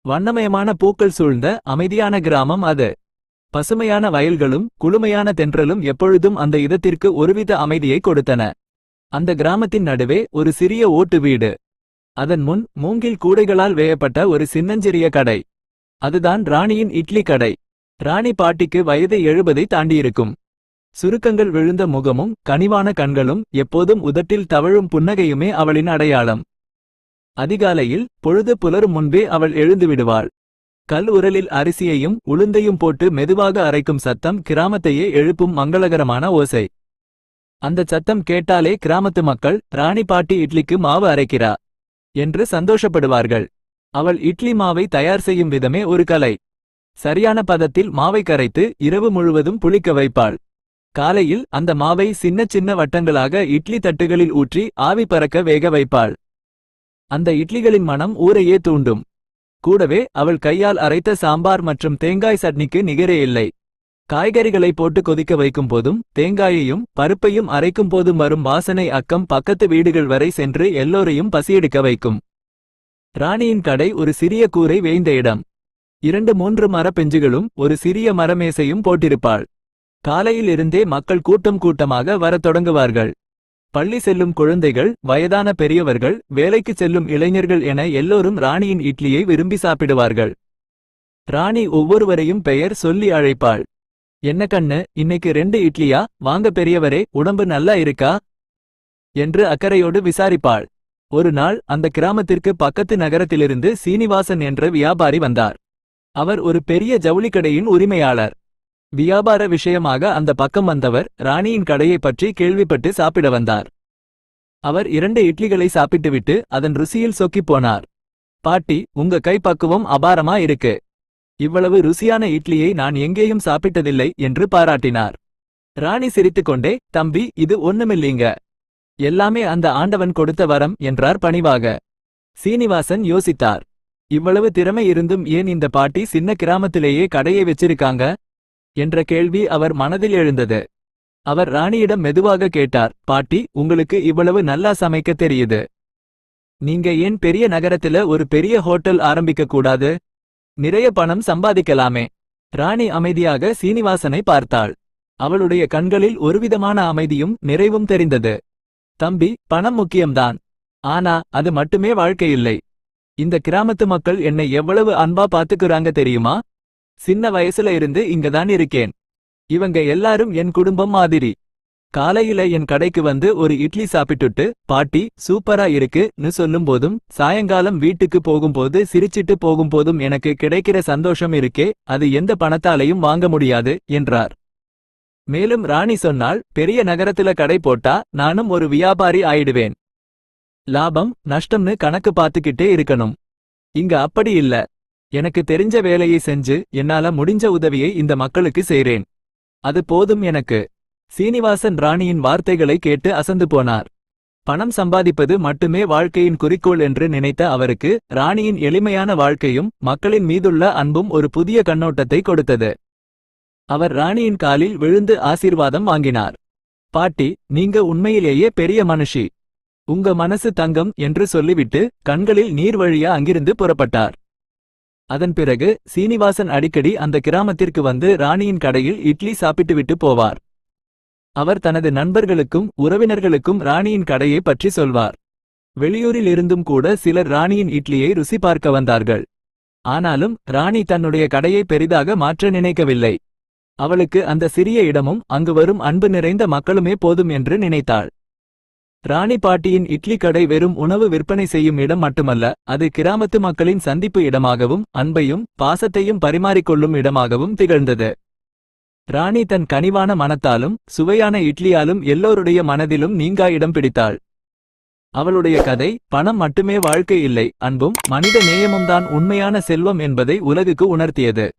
வண்ணமயமான பூக்கள் சூழ்ந்த அமைதியான கிராமம் அது. பசுமையான வயல்களும் குளுமையான தென்றலும் எப்பொழுதும் அந்த இடத்திற்கு ஒருவித அமைதியை கொடுத்தன. அந்த கிராமத்தின் நடுவே ஒரு சிறிய ஓட்டு வீடு. அதன் முன் மூங்கில் கூடைகளால் வேயப்பட்ட ஒரு சின்னஞ்சிறிய கடை. அதுதான் ராணியின் இட்லி கடை. ராணி பாட்டிக்கு வயது 70 தாண்டியிருக்கும். சுருக்கங்கள் விழுந்த முகமும் கனிவான கண்களும் எப்போதும் உதட்டில் தவழும் புன்னகையுமே அவளின் அடையாளம். அதிகாலையில் பொழுது புலரும் முன்பே அவள் எழுந்து விடுவாள். கல் உரலில் அரிசியையும் உளுந்தையும் போட்டு மெதுவாக அரைக்கும் சத்தம் கிராமத்தையே எழுப்பும் மங்களகரமான ஓசை. அந்த சத்தம் கேட்டாலே கிராமத்து மக்கள் ராணி பாட்டி இட்லிக்கு மாவு அரைக்கிறா என்று சந்தோஷப்படுவார்கள். அவள் இட்லி மாவை தயார் செய்யும் விதமே ஒரு கலை. சரியான பதத்தில் மாவை கரைத்து இரவு முழுவதும் புளிக்க வைப்பாள். காலையில் அந்த மாவை சின்ன சின்ன வட்டங்களாக இட்லி தட்டுகளில் ஊற்றி ஆவி பறக்க வேக வைப்பாள். அந்த இட்லிகளின் மனம் ஊரையே தூண்டும். கூடவே அவள் கையால் அரைத்த சாம்பார் மற்றும் தேங்காய் சட்னிக்கு நிகரே இல்லை. காய்கறிகளை போட்டு கொதிக்க வைக்கும் போதும் தேங்காயையும் பருப்பையும் அரைக்கும் போதும் வரும் வாசனை அக்கம் பக்கத்து வீடுகள் வரை சென்று எல்லோரையும் பசியெடுக்க வைக்கும். ராணியின் கடை ஒரு சிறிய கூரை வேய்ந்த இடம். 2-3 மரப்பெஞ்சுகளும் ஒரு சிறிய மரமேசையும் போட்டிருப்பாள். காலையில் இருந்தே மக்கள் கூட்டம் கூட்டமாக வரத் தொடங்குவார்கள். பள்ளி செல்லும் குழந்தைகள், வயதான பெரியவர்கள், வேலைக்கு செல்லும் இளைஞர்கள் என எல்லோரும் ராணியின் இட்லியை விரும்பி சாப்பிடுவார்கள். ராணி ஒவ்வொருவரையும் பெயர் சொல்லி அழைப்பாள். என்ன கண்ணு, இன்னைக்கு 2 இட்லியா? வாங்க பெரியவரே, உடம்பு நல்லா இருக்கா என்று அக்கறையோடு விசாரிப்பாள். ஒரு நாள் அந்த கிராமத்திற்கு பக்கத்து நகரத்திலிருந்து சீனிவாசன் என்ற வியாபாரி வந்தார். அவர் ஒரு பெரிய ஜவுளிக்கடையின் உரிமையாளர். வியாபார விஷயமாக அந்த பக்கம் வந்தவர் ராணியின் கடையை பற்றி கேள்விப்பட்டு சாப்பிட வந்தார். அவர் 2 இட்லிகளை சாப்பிட்டுவிட்டு அதன் ருசியில் சொக்கிப் போனார். பாட்டி, உங்க கை பக்குவம் அபாரமா இருக்கு. இவ்வளவு ருசியான இட்லியை நான் எங்கேயும் சாப்பிட்டதில்லை என்று பாராட்டினார். ராணி சிரித்துக்கொண்டே, தம்பி, இது ஒண்ணுமில்லைங்க, எல்லாமே அந்த ஆண்டவன் கொடுத்த வரம் என்றார் பணிவாக. சீனிவாசன் யோசித்தார். இவ்வளவு திறமை இருந்தும் ஏன் இந்த பாட்டி சின்ன கிராமத்திலேயே கடையை வச்சிருக்காங்க என்ற கேள்வி அவர் மனதில் எழுந்தது. அவர் ராணியிடம் மெதுவாக கேட்டார், பாட்டி, உங்களுக்கு இவ்வளவு நல்லா சமைக்க தெரியுது. நீங்க ஏன் பெரிய நகரத்துல ஒரு பெரிய ஹோட்டல் ஆரம்பிக்க கூடாது? நிறைய பணம் சம்பாதிக்கலாமே. ராணி அமைதியாக சீனிவாசனை பார்த்தாள். அவளுடைய கண்களில் ஒருவிதமான அமைதியும் நிறைவும் தெரிந்தது. தம்பி, பணம் முக்கியம்தான். ஆனா அது மட்டுமே வாழ்க்கையில்லை. இந்த கிராமத்து மக்கள் என்னை எவ்வளவு அன்பா பாத்துக்குறாங்க தெரியுமா? சின்ன வயசுல இருந்து இங்கதான் இருக்கேன். இவங்க எல்லாரும் என் குடும்பம் மாதிரி. காலையில என் கடைக்கு வந்து ஒரு இட்லி சாப்பிட்டுட்டு, பாட்டி சூப்பரா இருக்குன்னு சொல்லும் போதும், சாயங்காலம் வீட்டுக்கு போகும்போது சிரிச்சிட்டு போகும்போதும் எனக்கு கிடைக்கிற சந்தோஷம் இருக்கே, அது எந்த பணத்தாலையும் வாங்க முடியாது என்றார். மேலும் ராணி சொன்னாள், பெரிய நகரத்துல கடை போட்டா நானும் ஒரு வியாபாரி ஆயிடுவேன். லாபம் நஷ்டம்னு கணக்கு பார்த்துக்கிட்டே இருக்கணும். இங்க அப்படி இல்ல. எனக்கு தெரிஞ்ச வேலையை செஞ்சு என்னால முடிஞ்ச உதவியை இந்த மக்களுக்கு செய்றேன். அது போதும் எனக்கு. சீனிவாசன் ராணியின் வார்த்தைகளை கேட்டு அசந்து போனார். பணம் சம்பாதிப்பது மட்டுமே வாழ்க்கையின் குறிக்கோள் என்று நினைத்த அவருக்கு ராணியின் எளிமையான வாழ்க்கையும் மக்களின் மீதுள்ள அன்பும் ஒரு புதிய கண்ணோட்டத்தை கொடுத்தது. அவர் ராணியின் காலில் விழுந்து ஆசீர்வாதம் வாங்கினார். பாட்டி, நீங்க உண்மையிலேயே பெரிய மனுஷி. உங்க மனசு தங்கம் என்று சொல்லிவிட்டு கண்களில் நீர் வழியா அங்கிருந்து புறப்பட்டார். அதன் பிறகு சீனிவாசன் அடிக்கடி அந்த கிராமத்திற்கு வந்து ராணியின் கடையில் இட்லி சாப்பிட்டுவிட்டு போவார். அவர் தனது நண்பர்களுக்கும் உறவினர்களுக்கும் ராணியின் கடையை பற்றி சொல்வார். வெளியூரில் இருந்தும் கூட சிலர் ராணியின் இட்லியை ருசி பார்க்க வந்தார்கள். ஆனாலும் ராணி தன்னுடைய கடையை பெரிதாக மாற்ற நினைக்கவில்லை. அவளுக்கு அந்த சிறிய இடமும் அங்கு வரும் அன்பு நிறைந்த மக்களுமே போதும் என்று நினைத்தாள். ராணி பாட்டியின் இட்லி கடை வெறும் உணவு விற்பனை செய்யும் இடம் மட்டுமல்ல, அது கிராமத்து மக்களின் சந்திப்பு இடமாகவும் அன்பையும் பாசத்தையும் பரிமாறிக்கொள்ளும் இடமாகவும் திகழ்ந்தது. ராணி தன் கனிவான மனத்தாலும் சுவையான இட்லியாலும் எல்லோருடைய மனதிலும் நீங்கா இடம் பிடித்தாள். அவளுடைய கதை, பணம் மட்டுமே வாழ்க்கை இல்லை, அன்பும் மனித நேயமும்தான் உண்மையான செல்வம் என்பதை உலகுக்கு உணர்த்தியது.